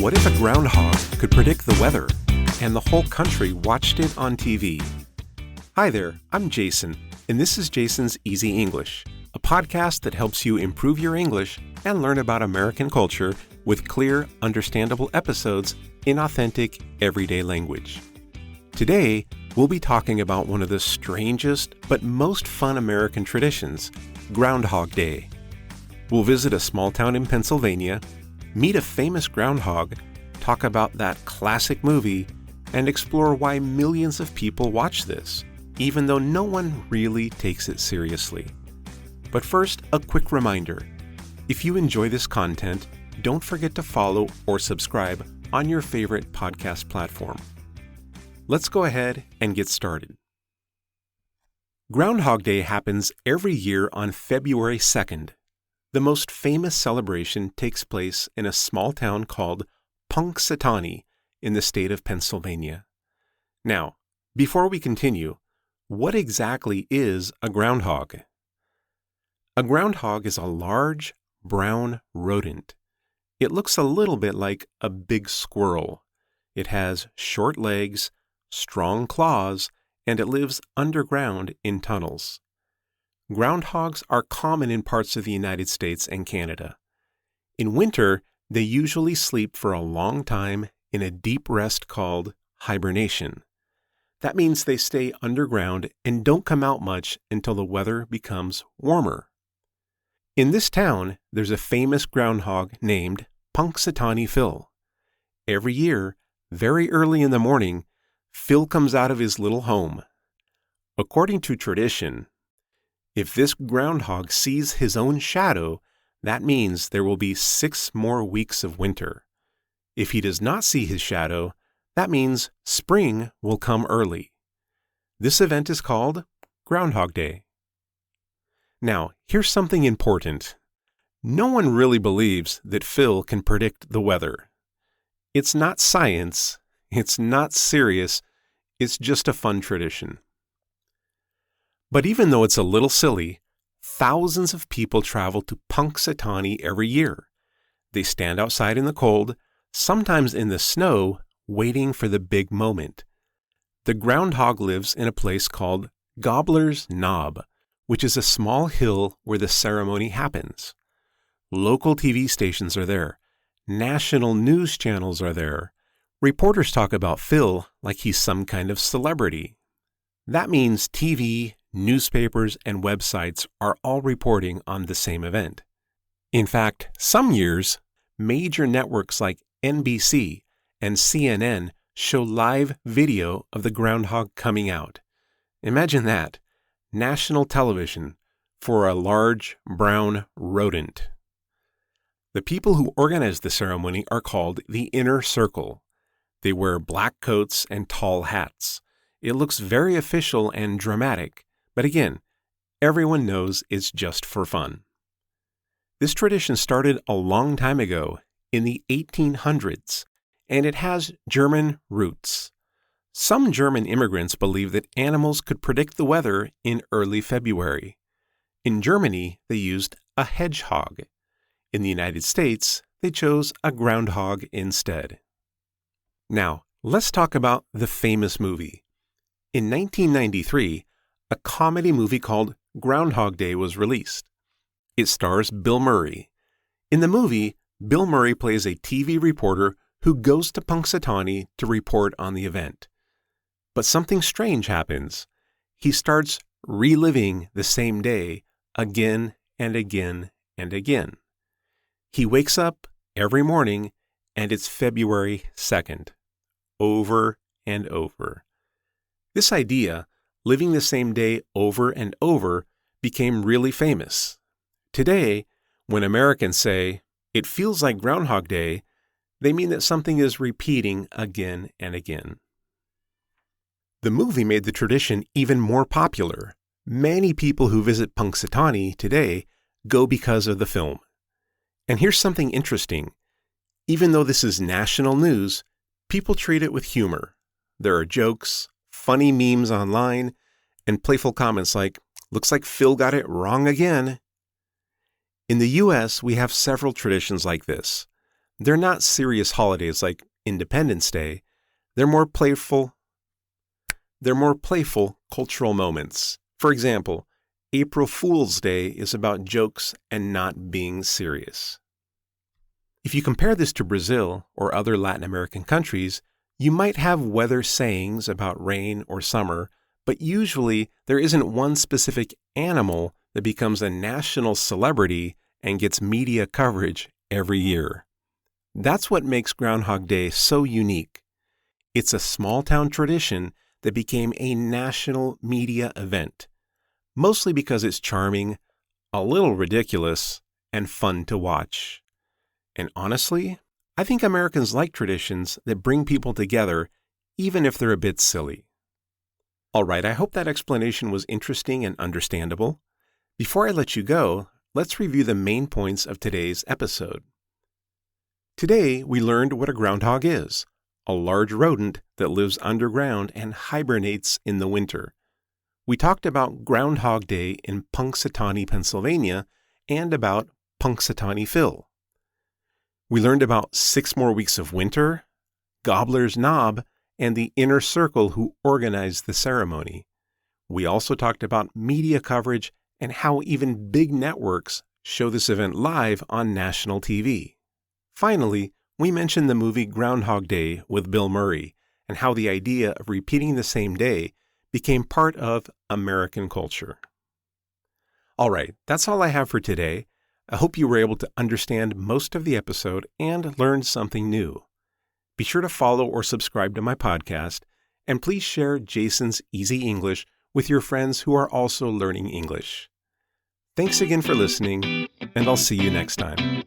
What if a groundhog could predict the weather and the whole country watched it on TV? Hi there, I'm Jason, and this is Jason's Easy English, a podcast that helps you improve your English and learn about American culture with clear, understandable episodes in authentic, everyday language. Today, we'll be talking about one of the strangest but most fun American traditions, Groundhog Day. We'll visit a small town in Pennsylvania, meet a famous groundhog, talk about that classic movie, and explore why millions of people watch this, even though no one really takes it seriously. But first, a quick reminder. If you enjoy this content, don't forget to follow or subscribe on your favorite podcast platform. Let's go ahead and get started. Groundhog Day happens every year on February 2nd. The most famous celebration takes place in a small town called Punxsutawney in the state of Pennsylvania. Now, before we continue, what exactly is a groundhog? A groundhog is a large, brown rodent. It looks a little bit like a big squirrel. It has short legs, strong claws, and it lives underground in tunnels. Groundhogs are common in parts of the United States and Canada. In winter, they usually sleep for a long time in a deep rest called hibernation. That means they stay underground and don't come out much until the weather becomes warmer. In this town, there's a famous groundhog named Punxsutawney Phil. Every year, very early in the morning, Phil comes out of his little home. According to tradition, if this groundhog sees his own shadow, that means there will be 6 more weeks of winter. If he does not see his shadow, that means spring will come early. This event is called Groundhog Day. Now, here's something important. No one really believes that Phil can predict the weather. It's not science, it's not serious, it's just a fun tradition. But even though it's a little silly, thousands of people travel to Punxsutawney every year. They stand outside in the cold, sometimes in the snow, waiting for the big moment. The groundhog lives in a place called Gobbler's Knob, which is a small hill where the ceremony happens. Local TV stations are there. National news channels are there. Reporters talk about Phil like he's some kind of celebrity. That means TV, newspapers, and websites are all reporting on the same event. In fact, some years, major networks like NBC and CNN show live video of the groundhog coming out. Imagine that, national television for a large brown rodent. The people who organize the ceremony are called the Inner Circle. They wear black coats and tall hats. It looks very official and dramatic. But again, everyone knows it's just for fun. This tradition started a long time ago, in the 1800s, and it has German roots. Some German immigrants believed that animals could predict the weather in early February. In Germany, they used a hedgehog. In the United States, they chose a groundhog instead. Now, let's talk about the famous movie. In 1993, a comedy movie called Groundhog Day was released. It stars Bill Murray. In the movie, Bill Murray plays a TV reporter who goes to Punxsutawney to report on the event. But something strange happens. He starts reliving the same day again and again and again. He wakes up every morning and it's February 2nd. Over and over. This idea, living the same day over and over, became really famous. Today, when Americans say, "It feels like Groundhog Day," they mean that something is repeating again and again. The movie made the tradition even more popular. Many people who visit Punxsutawney today go because of the film. And here's something interesting. Even though this is national news, people treat it with humor. There are jokes, funny memes online, and playful comments like, "Looks like Phil got it wrong again." In the U.S., we have several traditions like this. They're not serious holidays like Independence Day. They're more playful cultural moments. For example, April Fool's Day is about jokes and not being serious. If you compare this to Brazil or other Latin American countries, you might have weather sayings about rain or summer, but usually there isn't one specific animal that becomes a national celebrity and gets media coverage every year. That's what makes Groundhog Day so unique. It's a small-town tradition that became a national media event, mostly because it's charming, a little ridiculous, and fun to watch. And honestly, I think Americans like traditions that bring people together, even if they're a bit silly. All right, I hope that explanation was interesting and understandable. Before I let you go, let's review the main points of today's episode. Today, we learned what a groundhog is, a large rodent that lives underground and hibernates in the winter. We talked about Groundhog Day in Punxsutawney, Pennsylvania, and about Punxsutawney Phil. We learned about 6 more weeks of winter, Gobbler's Knob, and the inner circle who organized the ceremony. We also talked about media coverage and how even big networks show this event live on national TV. Finally, we mentioned the movie Groundhog Day with Bill Murray and how the idea of repeating the same day became part of American culture. All right, that's all I have for today. I hope you were able to understand most of the episode and learn something new. Be sure to follow or subscribe to my podcast, and please share Jason's Easy English with your friends who are also learning English. Thanks again for listening, and I'll see you next time.